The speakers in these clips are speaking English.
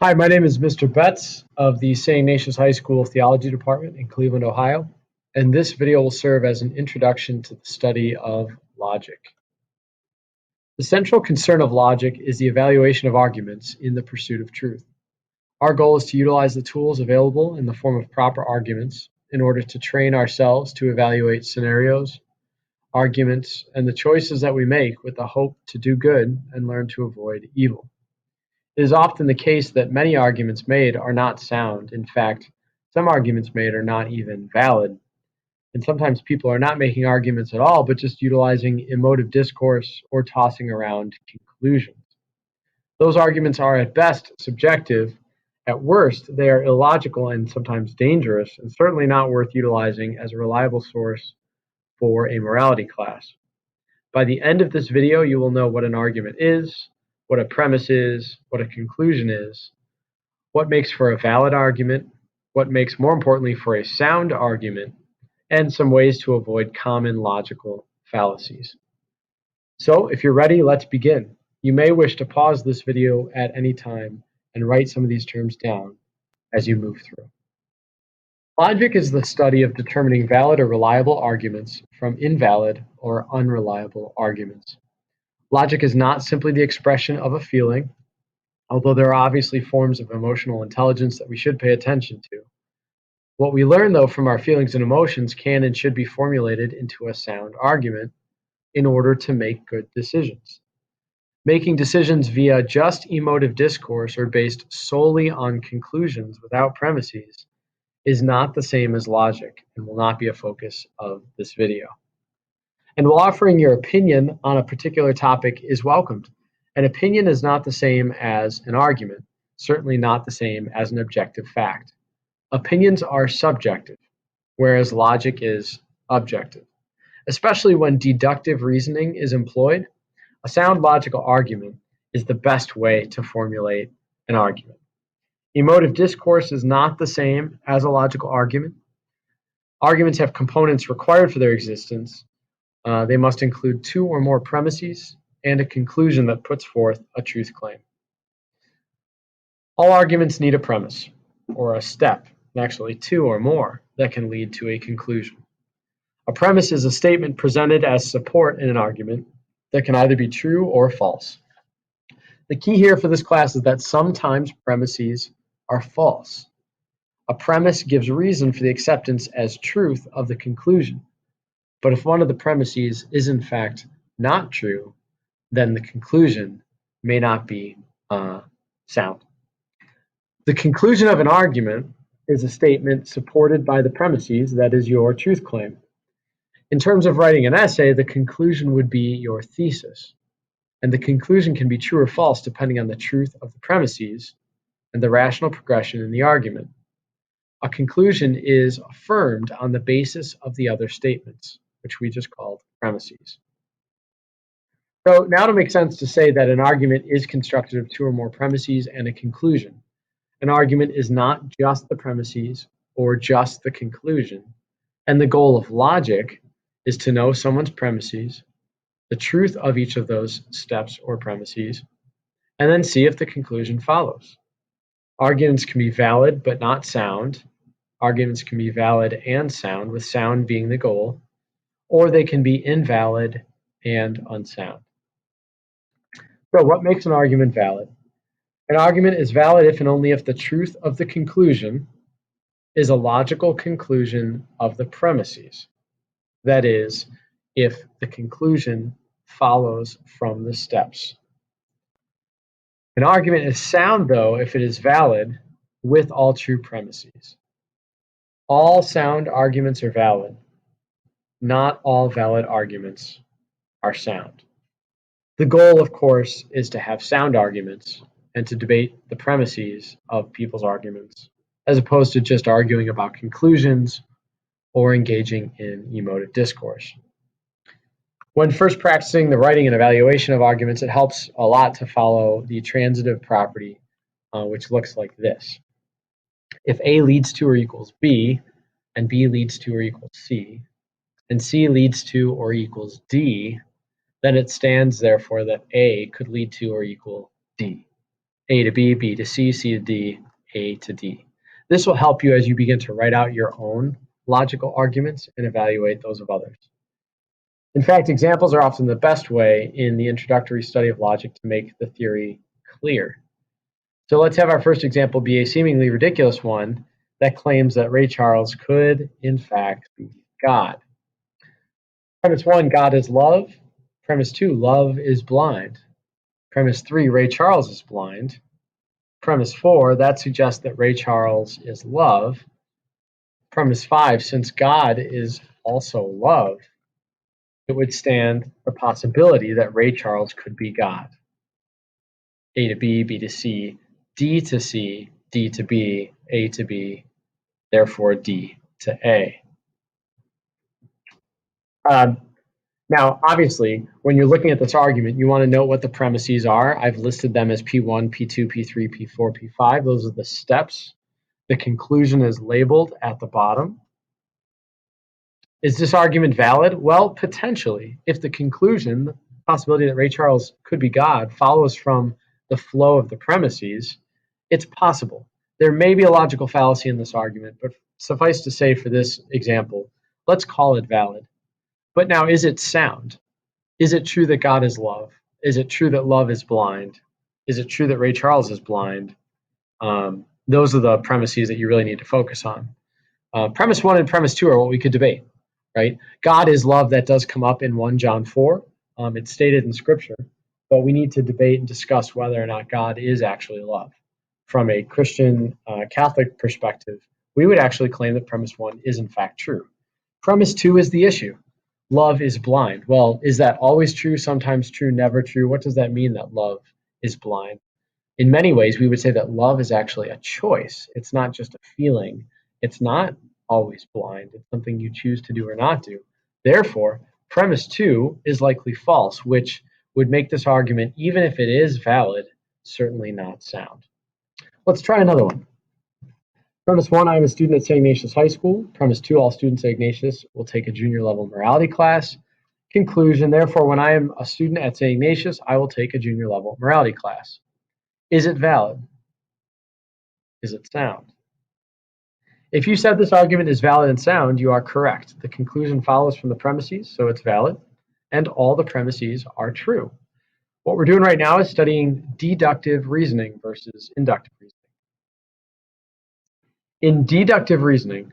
Hi, my name is Mr. Betz of the St. Ignatius High School Theology Department in Cleveland, Ohio, and this video will serve as an introduction to the study of logic. The central concern of logic is the evaluation of arguments in the pursuit of truth. Our goal is to utilize the tools available in the form of proper arguments in order to train ourselves to evaluate scenarios, arguments, and the choices that we make with the hope to do good and learn to avoid evil. It is often the case that many arguments made are not sound. In fact, some arguments made are not even valid. And sometimes people are not making arguments at all, but just utilizing emotive discourse or tossing around conclusions. Those arguments are at best subjective. At worst, they are illogical and sometimes dangerous, and certainly not worth utilizing as a reliable source for a morality class. By the end of this video, you will know what an argument is, what a premise is, what a conclusion is, what makes for a valid argument, what makes, more importantly, for a sound argument, and some ways to avoid common logical fallacies. So, if you're ready, let's begin. You may wish to pause this video at any time and write some of these terms down as you move through. Logic is the study of determining valid or reliable arguments from invalid or unreliable arguments. Logic is not simply the expression of a feeling, although there are obviously forms of emotional intelligence that we should pay attention to. What we learn, though, from our feelings and emotions can and should be formulated into a sound argument in order to make good decisions. Making decisions via just emotive discourse or based solely on conclusions without premises is not the same as logic and will not be a focus of this video. And while offering your opinion on a particular topic is welcomed, an opinion is not the same as an argument, certainly not the same as an objective fact. Opinions are subjective, whereas logic is objective. Especially when deductive reasoning is employed, a sound logical argument is the best way to formulate an argument. Emotive discourse is not the same as a logical argument. Arguments have components required for their existence. They must include two or more premises and a conclusion that puts forth a truth claim. All arguments need a premise, or a step, actually two or more, that can lead to a conclusion. A premise is a statement presented as support in an argument that can either be true or false. The key here for this class is that sometimes premises are false. A premise gives reason for the acceptance as truth of the conclusion. But if one of the premises is in fact not true, then the conclusion may not be sound. The conclusion of an argument is a statement supported by the premises that is your truth claim. In terms of writing an essay, the conclusion would be your thesis. And the conclusion can be true or false depending on the truth of the premises and the rational progression in the argument. A conclusion is affirmed on the basis of the other statements, which we just called premises. So now to make sense to say that an argument is constructed of two or more premises and a conclusion. An argument is not just the premises or just the conclusion. And the goal of logic is to know someone's premises, the truth of each of those steps or premises, and then see if the conclusion follows. Arguments can be valid but not sound. Arguments can be valid and sound, with sound being the goal, or they can be invalid and unsound. So what makes an argument valid? An argument is valid if and only if the truth of the conclusion is a logical conclusion of the premises. That is, if the conclusion follows from the steps. An argument is sound, though, if it is valid with all true premises. All sound arguments are valid. Not all valid arguments are sound. The goal, of course, is to have sound arguments and to debate the premises of people's arguments, as opposed to just arguing about conclusions or engaging in emotive discourse. When first practicing the writing and evaluation of arguments, it helps a lot to follow the transitive property, which looks like this. If A leads to or equals B, and B leads to or equals C, and C leads to or equals D, then it stands therefore that A could lead to or equal D. A to B, B to C, C to D, A to D. This will help you as you begin to write out your own logical arguments and evaluate those of others. In fact, examples are often the best way in the introductory study of logic to make the theory clear. So let's have our first example be a seemingly ridiculous one that claims that Ray Charles could, in fact, be God. Premise 1, God is love. Premise 2, love is blind. Premise 3, Ray Charles is blind. Premise 4, that suggests that Ray Charles is love. Premise 5, since God is also love, it would stand the possibility that Ray Charles could be God. A to B, B to C, D to C, D to B, A to B, therefore D to A. Now, obviously, when you're looking at this argument, you want to know what the premises are. I've listed them as P1, P2, P3, P4, P5. Those are the steps. The conclusion is labeled at the bottom. Is this argument valid? Well, potentially. If the conclusion, the possibility that Ray Charles could be God, follows from the flow of the premises, it's possible. There may be a logical fallacy in this argument, but suffice to say for this example, let's call it valid. But now, is it sound? Is it true that God is love? Is it true that love is blind? Is it true that Ray Charles is blind? Those are the premises that you really need to focus on. Premise 1 and premise 2 are what we could debate, right? God is love, that does come up in 1 John 4. It's stated in Scripture, but we need to debate and discuss whether or not God is actually love. From a Christian Catholic perspective, we would actually claim that premise 1 is in fact true. Premise 2 is the issue. Love is blind. Well, is that always true, sometimes true, never true? What does that mean that love is blind? In many ways, we would say that love is actually a choice. It's not just a feeling. It's not always blind. It's something you choose to do or not do. Therefore, premise 2 is likely false, which would make this argument, even if it is valid, certainly not sound. Let's try another one. Premise 1, I am a student at St. Ignatius High School. Premise 2, all students at Ignatius will take a junior level morality class. Conclusion, therefore, when I am a student at St. Ignatius, I will take a junior level morality class. Is it valid? Is it sound? If you said this argument is valid and sound, you are correct. The conclusion follows from the premises, so it's valid, and all the premises are true. What we're doing right now is studying deductive reasoning versus inductive reasoning. In deductive reasoning,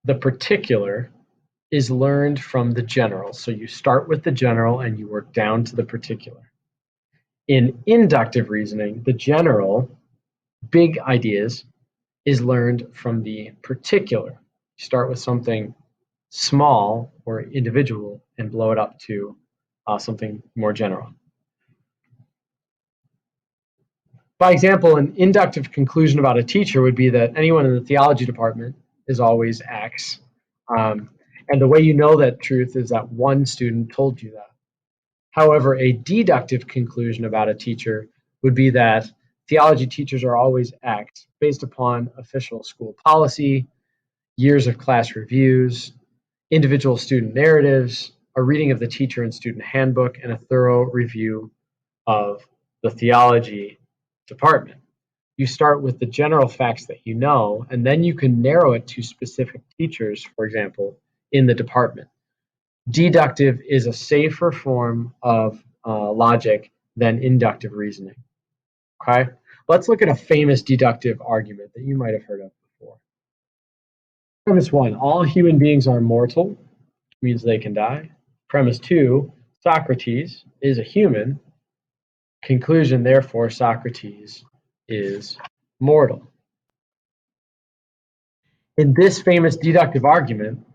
the particular is learned from the general. So you start with the general and you work down to the particular. In inductive reasoning, the general, big ideas, is learned from the particular. You start with something small or individual and blow it up to something more general. By example, an inductive conclusion about a teacher would be that anyone in the theology department is always X. And the way you know that truth is that one student told you that. However, a deductive conclusion about a teacher would be that theology teachers are always X based upon official school policy, years of class reviews, individual student narratives, a reading of the teacher and student handbook, and a thorough review of the theology department. You start with the general facts that you know, and then you can narrow it to specific teachers, for example, in the department. Deductive is a safer form of logic than inductive reasoning. Okay, let's look at a famous deductive argument that you might have heard of before. Premise 1, all human beings are mortal, which means they can die. Premise 2, Socrates is a human. Conclusion, therefore, Socrates is mortal. In this famous deductive argument,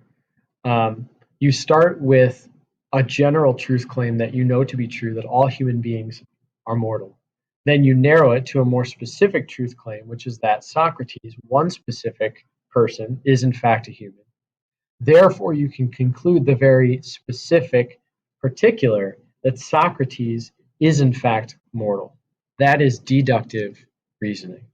you start with a general truth claim that you know to be true, that all human beings are mortal. Then you narrow it to a more specific truth claim, which is that Socrates, one specific person, is in fact a human. Therefore, you can conclude the very specific particular that Socrates is in fact mortal. That is deductive reasoning.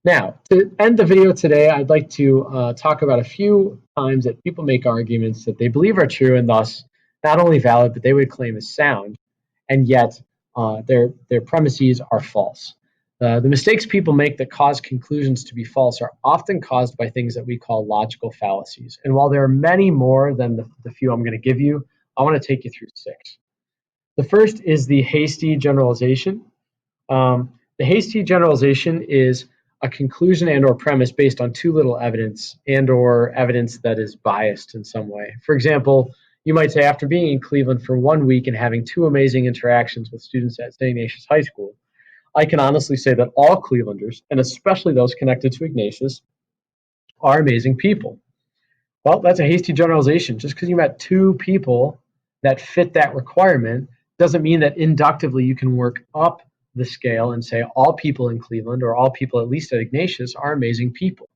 Now, to end the video today, I'd like to talk about a few times that people make arguments that they believe are true and thus not only valid, but they would claim is sound, and yet their premises are false. The mistakes people make that cause conclusions to be false are often caused by things that we call logical fallacies. And while there are many more than the few I'm going to give you, I want to take you through 6. The first is the hasty generalization. The hasty generalization is a conclusion and or premise based on too little evidence and or evidence that is biased in some way. For example, you might say, after being in Cleveland for 1 week and having 2 amazing interactions with students at St. Ignatius High School, I can honestly say that all Clevelanders, and especially those connected to Ignatius, are amazing people. Well, that's a hasty generalization. Just because you met 2 people that fit that requirement doesn't mean that inductively you can work up the scale and say all people in Cleveland, or all people at least at Ignatius, are amazing people.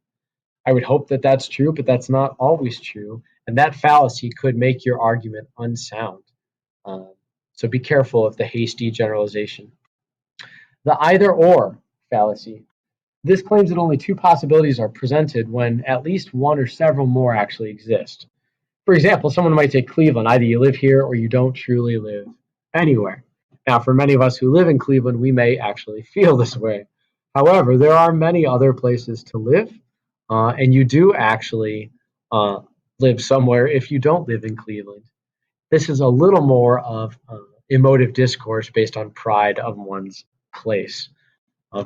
I would hope that that's true, but that's not always true. And that fallacy could make your argument unsound. So be careful of the hasty generalization. The either or fallacy. This claims that only 2 possibilities are presented when at least one or several more actually exist. For example, someone might say Cleveland, either you live here or you don't truly live anywhere. Now, for many of us who live in Cleveland, we may actually feel this way. However, there are many other places to live, and you do actually live somewhere if you don't live in Cleveland. This is a little more of emotive discourse based on pride of one's place.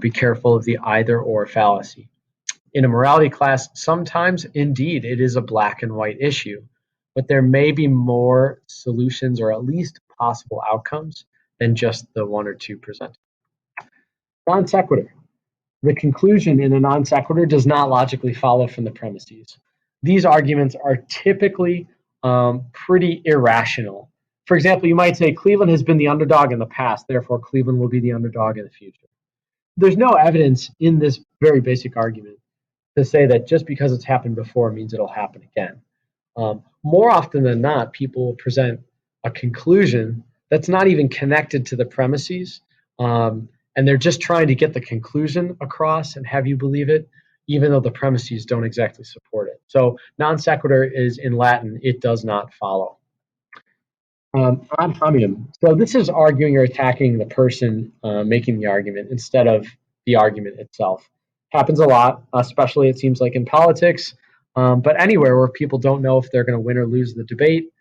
Be careful of the either or fallacy. In a morality class, sometimes indeed it is a black and white issue, but there may be more solutions or at least possible outcomes than just the 1 or 2 presented. Non sequitur. The conclusion in a non sequitur does not logically follow from the premises. These arguments are typically pretty irrational. For example, you might say Cleveland has been the underdog in the past, therefore Cleveland will be the underdog in the future. There's no evidence in this very basic argument to say that just because it's happened before means it'll happen again. More often than not, people will present a conclusion that's not even connected to the premises, and they're just trying to get the conclusion across and have you believe it, even though the premises don't exactly support it. So non sequitur is in Latin, it does not follow. Ad hominem. So this is arguing or attacking the person making the argument instead of the argument itself. Happens a lot, especially it seems like in politics, but anywhere where people don't know if they're going to win or lose the debate,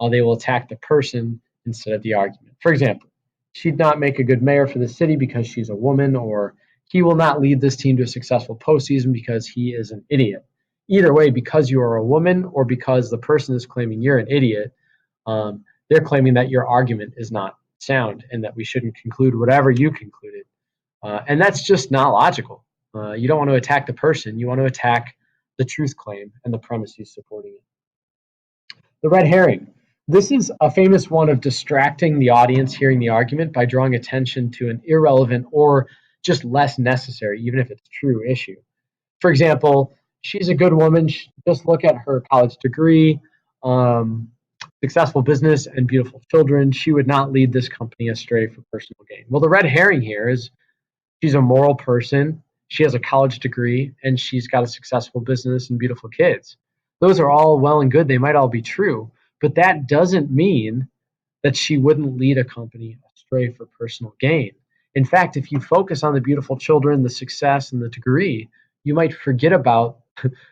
they will attack the person instead of the argument. For example, she'd not make a good mayor for the city because she's a woman, or he will not lead this team to a successful postseason because he is an idiot. Either way, because you are a woman or because the person is claiming you're an idiot, they're claiming that your argument is not sound and that we shouldn't conclude whatever you concluded. And that's just not logical. You don't want to attack the person. You want to attack the truth claim and the premises supporting it. The red herring. This is a famous one of distracting the audience hearing the argument by drawing attention to an irrelevant or just less necessary, even if it's true, issue. For example, she's a good woman. Just look at her college degree, successful business, and beautiful children. She would not lead this company astray for personal gain. Well, the red herring here is she's a moral person, she has a college degree, and she's got a successful business and beautiful kids. Those are all well and good. They might all be true, but that doesn't mean that she wouldn't lead a company astray for personal gain. In fact, if you focus on the beautiful children, the success, and the degree, you might forget about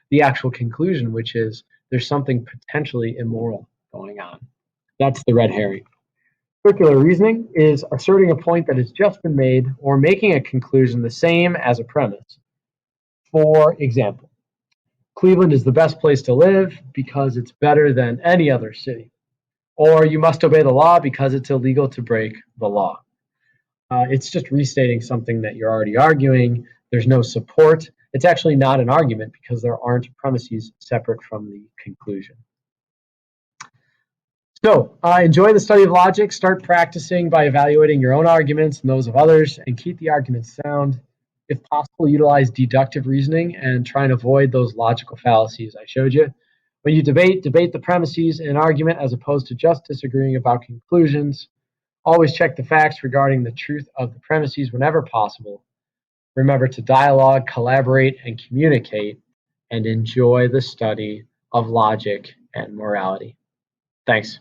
the actual conclusion, which is there's something potentially immoral going on. That's the red herring. Circular reasoning is asserting a point that has just been made or making a conclusion the same as a premise. For example, Cleveland is the best place to live because it's better than any other city. Or you must obey the law because it's illegal to break the law. It's just restating something that you're already arguing. There's no support. It's actually not an argument because there aren't premises separate from the conclusion. So enjoy the study of logic. Start practicing by evaluating your own arguments and those of others, and keep the arguments sound. If possible, utilize deductive reasoning and try and avoid those logical fallacies I showed you. When you debate the premises in an argument as opposed to just disagreeing about conclusions. Always check the facts regarding the truth of the premises whenever possible. Remember to dialogue, collaborate, and communicate, and enjoy the study of logic and morality. Thanks.